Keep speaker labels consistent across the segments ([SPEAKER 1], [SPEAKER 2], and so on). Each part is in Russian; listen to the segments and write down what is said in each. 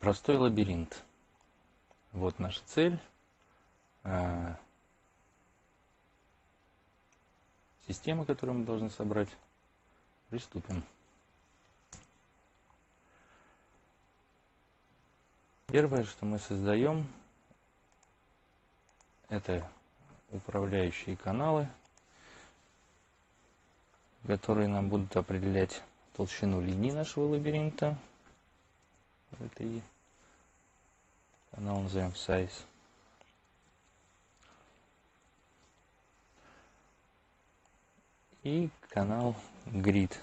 [SPEAKER 1] Простой лабиринт. Вот наша цель. Система, которую мы должны собрать. Приступим. Первое, что мы создаем, это управляющие каналы, которые нам будут определять толщину линии нашего лабиринта. Это и канал назовем size. И канал grid.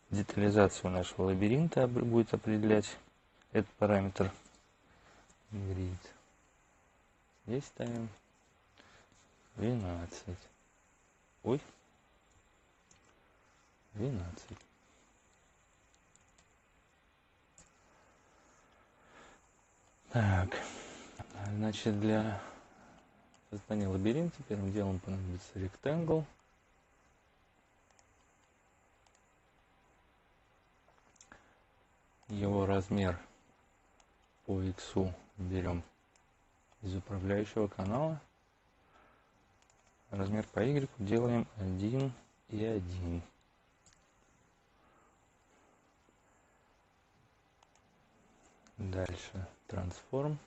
[SPEAKER 1] Детализацию нашего лабиринта будет определять этот параметр grid. Здесь ставим 12. Ой. 12. Так. Значит, для создания лабиринта первым делом понадобится rectangle. Его размер по x берем из управляющего канала. Размер по y делаем 1 и 1. Дальше transform.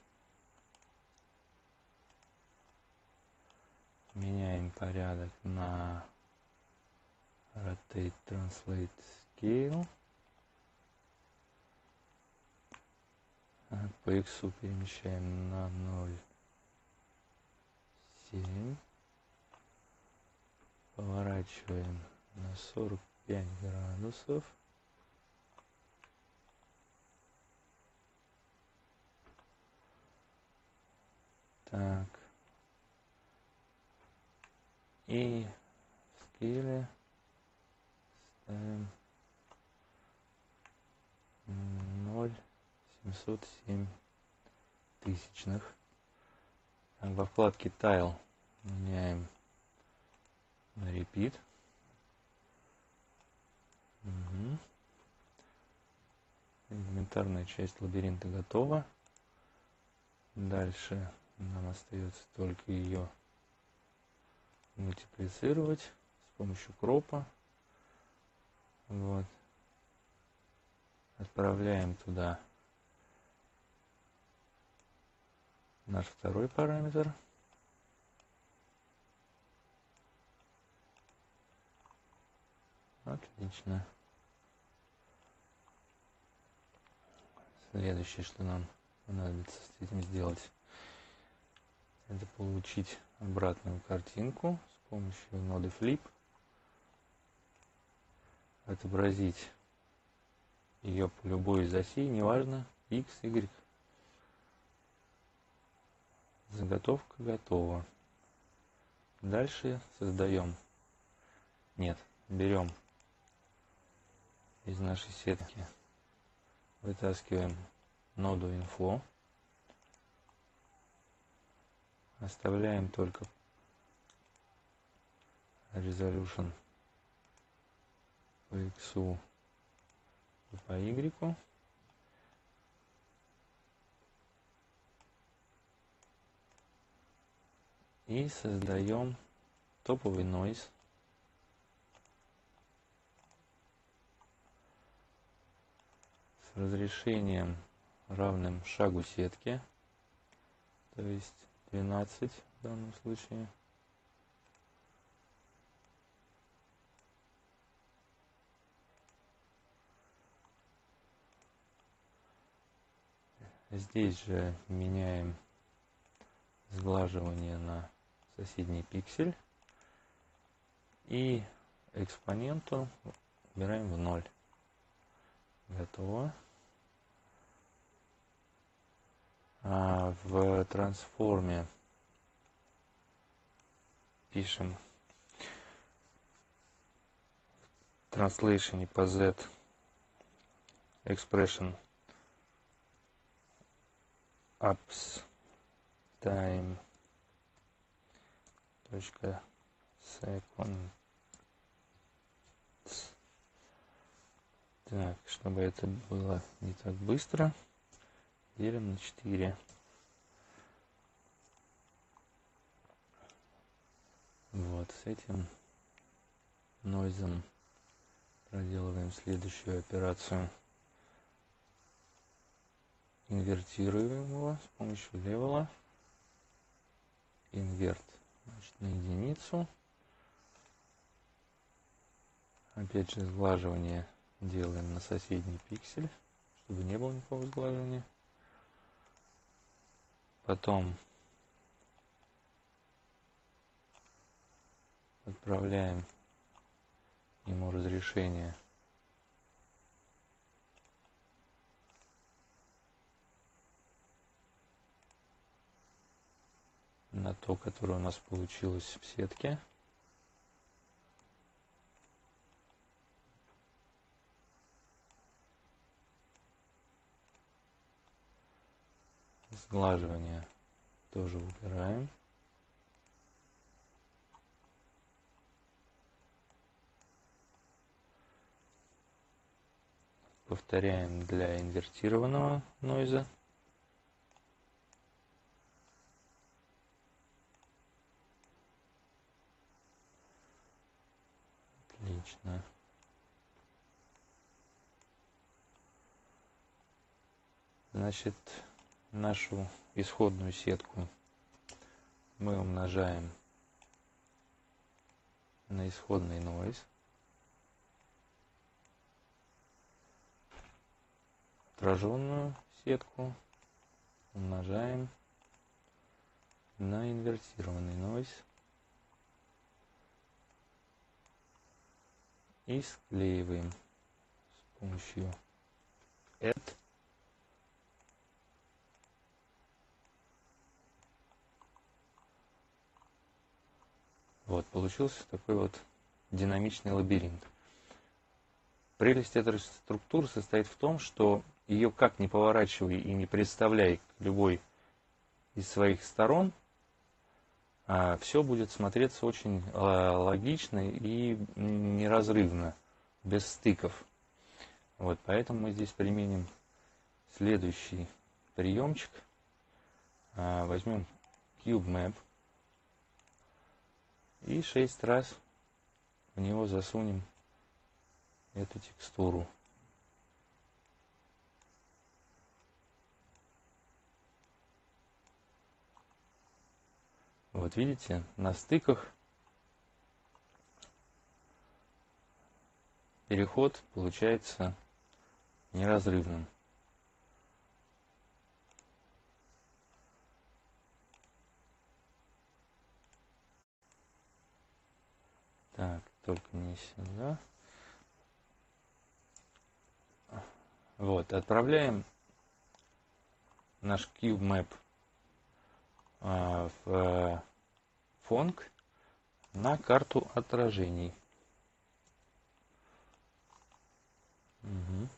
[SPEAKER 1] Меняем порядок на rotate, translate, scale. По x перемещаем на 0,7. Поворачиваем на 45 градусов. Так. И в скейле ставим 0,707 тысячных. Во вкладке Tile меняем на Repeat. Элементарная часть лабиринта готова. Дальше нам остается только ее мультиплицировать с помощью кропа. Вот. Отправляем туда наш второй параметр. Отлично. Следующее, что нам понадобится с этим сделать, это получить обратную картинку с помощью ноды Flip. Отобразить ее по любой из осей, неважно, x, y. Заготовка готова. Дальше создаем, берем из нашей сетки, вытаскиваем ноду Inflow, оставляем только Resolution по x и по y. И создаем топовый noise. С разрешением равным шагу сетки, то есть 12 в данном случае. Здесь же меняем сглаживание на соседний пиксель и экспоненту убираем в 0. Готово. В трансформе пишем в translation по z expression ups time second Так, чтобы это было не так быстро, делим на 4. Вот, с этим нойзом проделываем следующую операцию. Инвертируем его с помощью левела. Инверт, значит, на единицу. Опять же, сглаживание делаем на соседний пиксель, чтобы не было никакого сглаживания. Потом отправляем ему разрешение на то, которое у нас получилось в сетке. Сглаживание тоже убираем. Повторяем для инвертированного нойза. Отлично. Значит, нашу исходную сетку мы умножаем на исходный нойз. Отраженную сетку умножаем на инвертированный нойз и склеиваем с помощью add. Вот, получился такой вот динамичный лабиринт. Прелесть этой структуры состоит в том, что ее как ни поворачивай и не представляй любой из своих сторон, все будет смотреться очень логично и неразрывно, без стыков. Вот, поэтому мы здесь применим следующий приемчик. Возьмем CubeMap и 6 раз в него засунем эту текстуру. Вот видите, на стыках переход получается неразрывным. Так, только не сюда. Вот, отправляем наш CubeMap в фонг на карту отражений. Угу.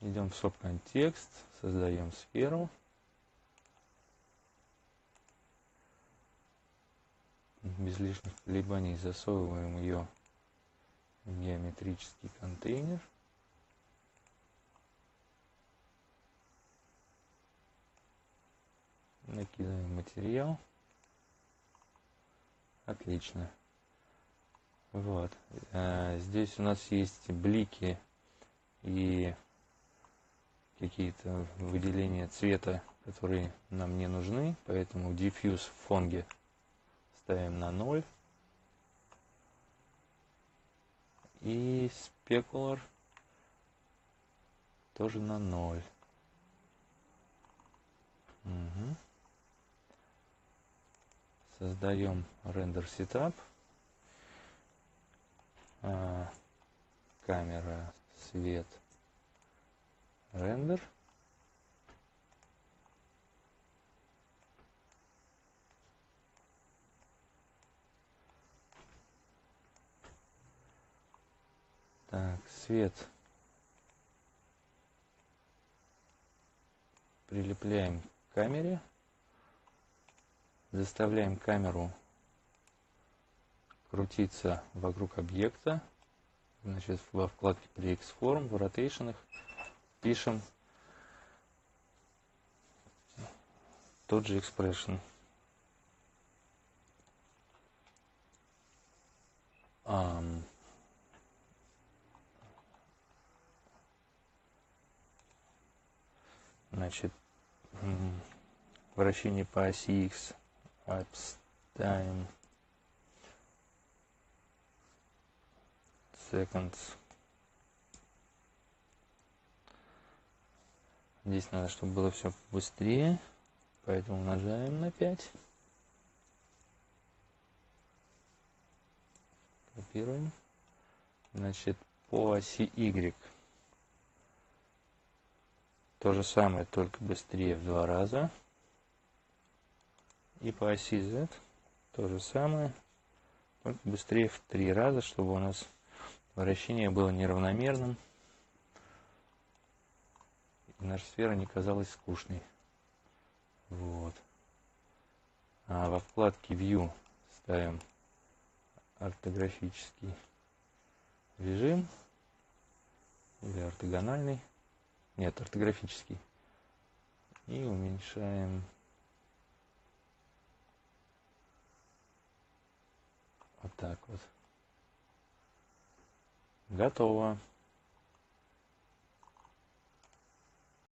[SPEAKER 1] Идем в subcontext, создаем сферу. Без лишних колебаний засовываем ее в геометрический контейнер. Накидаем материал. Отлично. Вот. Здесь у нас есть блики и какие-то выделения цвета, которые нам не нужны, поэтому diffuse в фонге ставим на 0. И specular тоже на 0. Угу. Создаем render setup. Камера, свет, рендер. Так, свет прилепляем к камере. Заставляем камеру крутиться вокруг объекта. Значит, во вкладке PreXform, в Rotation пишем тот же expression. Значит, вращение по оси X обставим seconds. Здесь надо, чтобы было все быстрее, поэтому умножаем на 5. Копируем. Значит, по оси Y то же самое, только быстрее в 2 раза. И по оси Z то же самое, только быстрее в 3 раза, чтобы у нас вращение было неравномерным. И наша сфера не казалась скучной. Вот. А во вкладке View ставим ортографический режим или ортогональный. Нет, ортографический. И уменьшаем вот так вот. Готово.